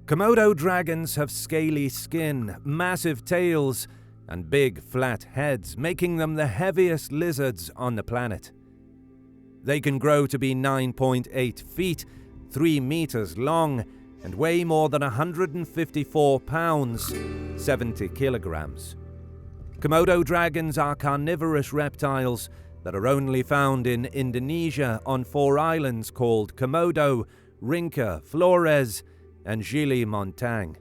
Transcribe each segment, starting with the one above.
Komodo dragons have scaly skin, massive tails, and big flat heads, making them the heaviest lizards on the planet. They can grow to be 9.8 feet, 3 meters long, and weigh more than 154 pounds, 70 kilograms. Komodo dragons are carnivorous reptiles that are only found in Indonesia on 4 islands called Komodo, Rinca, Flores, and Gili Montang.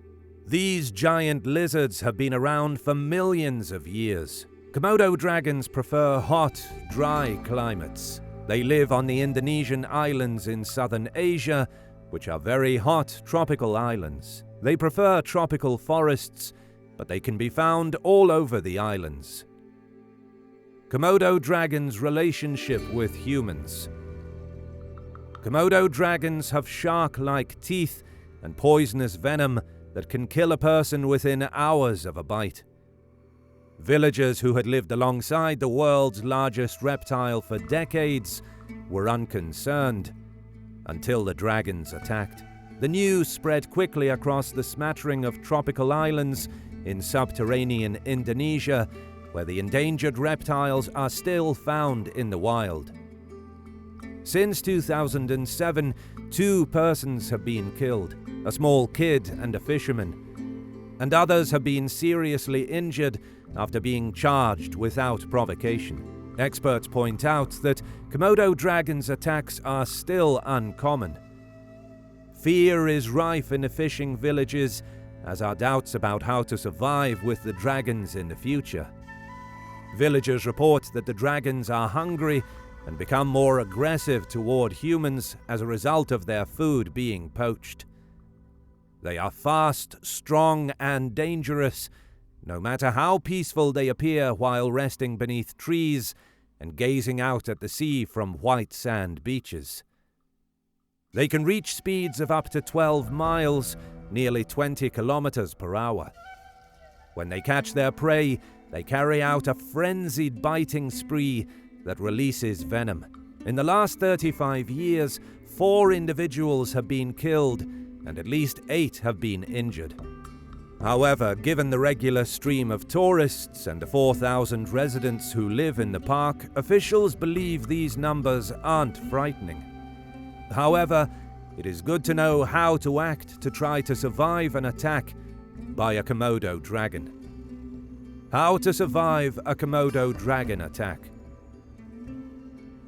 These giant lizards have been around for millions of years. Komodo dragons prefer hot, dry climates. They live on the Indonesian islands in southern Asia, which are very hot tropical islands. They prefer tropical forests, but they can be found all over the islands. Komodo dragons' relationship with humans. Komodo dragons have shark-like teeth and poisonous venom that can kill a person within hours of a bite. Villagers who had lived alongside the world's largest reptile for decades were unconcerned until the dragons attacked. The news spread quickly across the smattering of tropical islands in subterranean Indonesia, where the endangered reptiles are still found in the wild. Since 2007, 2 persons have been killed, a small kid and a fisherman, and others have been seriously injured after being charged without provocation. Experts point out that Komodo dragons' attacks are still uncommon. Fear is rife in the fishing villages, as are doubts about how to survive with the dragons in the future. Villagers report that the dragons are hungry and become more aggressive toward humans as a result of their food being poached. They are fast, strong, and dangerous, no matter how peaceful they appear while resting beneath trees and gazing out at the sea from white sand beaches. They can reach speeds of up to 12 miles, nearly 20 kilometers per hour. When they catch their prey, they carry out a frenzied biting spree that releases venom. In the last 35 years, 4 individuals have been killed and at least 8 have been injured. However, given the regular stream of tourists and the 4,000 residents who live in the park, officials believe these numbers aren't frightening. However, it is good to know how to act to try to survive an attack by a Komodo dragon. How to survive a Komodo dragon attack.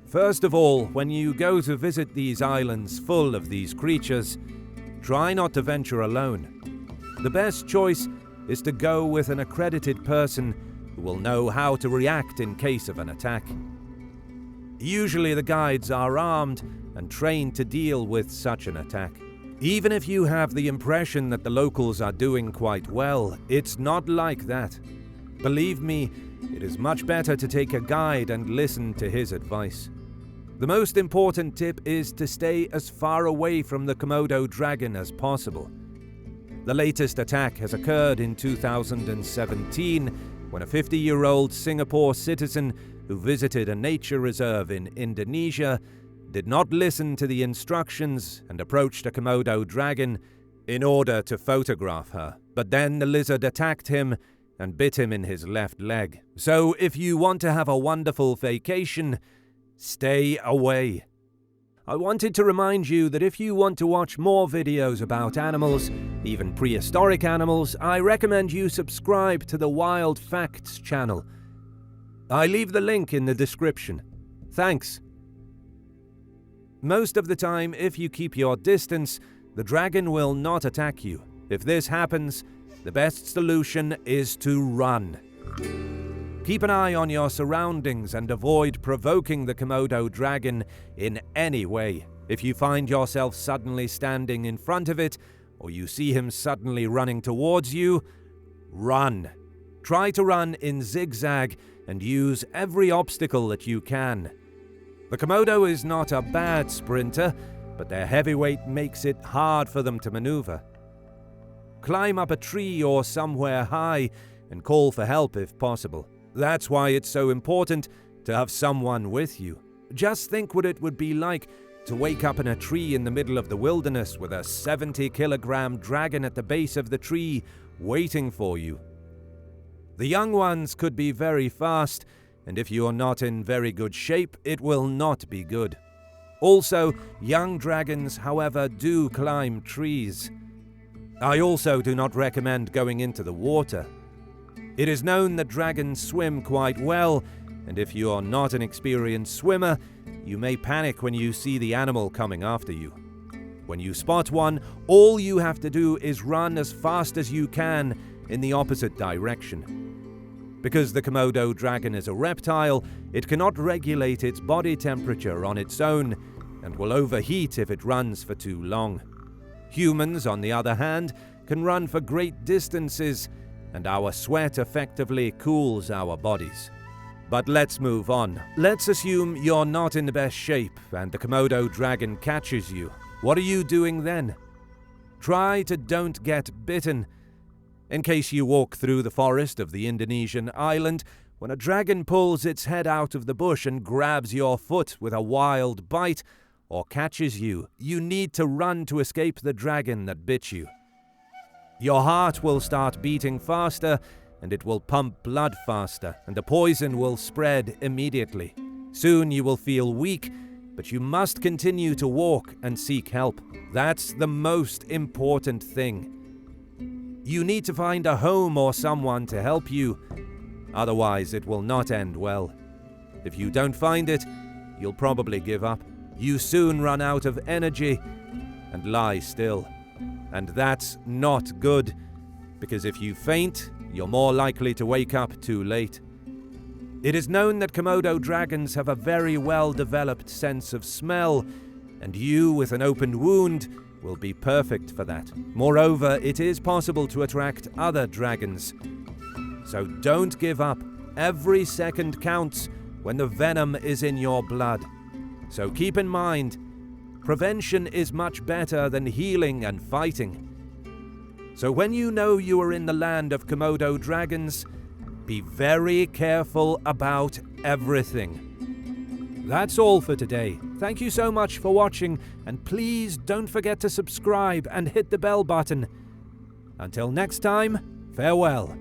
First of all, when you go to visit these islands full of these creatures, try not to venture alone. The best choice is to go with an accredited person who will know how to react in case of an attack. Usually the guides are armed and trained to deal with such an attack. Even if you have the impression that the locals are doing quite well, it's not like that. Believe me, it is much better to take a guide and listen to his advice. The most important tip is to stay as far away from the Komodo dragon as possible. The latest attack has occurred in 2017 when a 50-year-old Singapore citizen who visited a nature reserve in Indonesia did not listen to the instructions and approached a Komodo dragon in order to photograph her. But then the lizard attacked him and bit him in his left leg. So if you want to have a wonderful vacation, stay away. I wanted to remind you that if you want to watch more videos about animals, even prehistoric animals, I recommend you subscribe to the WildFacts channel. I leave the link in the description. Thanks. Most of the time, if you keep your distance, the dragon will not attack you. If this happens, the best solution is to run. Keep an eye on your surroundings and avoid provoking the Komodo dragon in any way. If you find yourself suddenly standing in front of it, or you see him suddenly running towards you, run. Try to run in zigzag and use every obstacle that you can. The Komodo is not a bad sprinter, but their heavy weight makes it hard for them to maneuver. Climb up a tree or somewhere high and call for help if possible. That's why it's so important to have someone with you. Just think what it would be like to wake up in a tree in the middle of the wilderness with a 70-kilogram dragon at the base of the tree waiting for you. The young ones could be very fast, and if you're not in very good shape, it will not be good. Also, young dragons, however, do climb trees. I also do not recommend going into the water. It is known that dragons swim quite well, and if you are not an experienced swimmer, you may panic when you see the animal coming after you. When you spot one, all you have to do is run as fast as you can in the opposite direction. Because the Komodo dragon is a reptile, it cannot regulate its body temperature on its own and will overheat if it runs for too long. Humans, on the other hand, can run for great distances, and our sweat effectively cools our bodies. But let's move on. Let's assume you're not in the best shape and the Komodo dragon catches you. What are you doing then? Try to don't get bitten. In case you walk through the forest of the Indonesian island, when a dragon pulls its head out of the bush and grabs your foot with a wild bite, or catches you, you need to run to escape the dragon that bit you. Your heart will start beating faster, and it will pump blood faster, and the poison will spread immediately. Soon you will feel weak, but you must continue to walk and seek help. That's the most important thing. You need to find a home or someone to help you, otherwise it will not end well. If you don't find it, you'll probably give up. You soon run out of energy and lie still. And that's not good, because if you faint, you're more likely to wake up too late. It is known that Komodo dragons have a very well-developed sense of smell, and you with an open wound will be perfect for that. Moreover, it is possible to attract other dragons. So don't give up. Every second counts when the venom is in your blood. So keep in mind, prevention is much better than healing and fighting. So when you know you are in the land of Komodo dragons, be very careful about everything. That's all for today. Thank you so much for watching, and please don't forget to subscribe and hit the bell button. Until next time, farewell.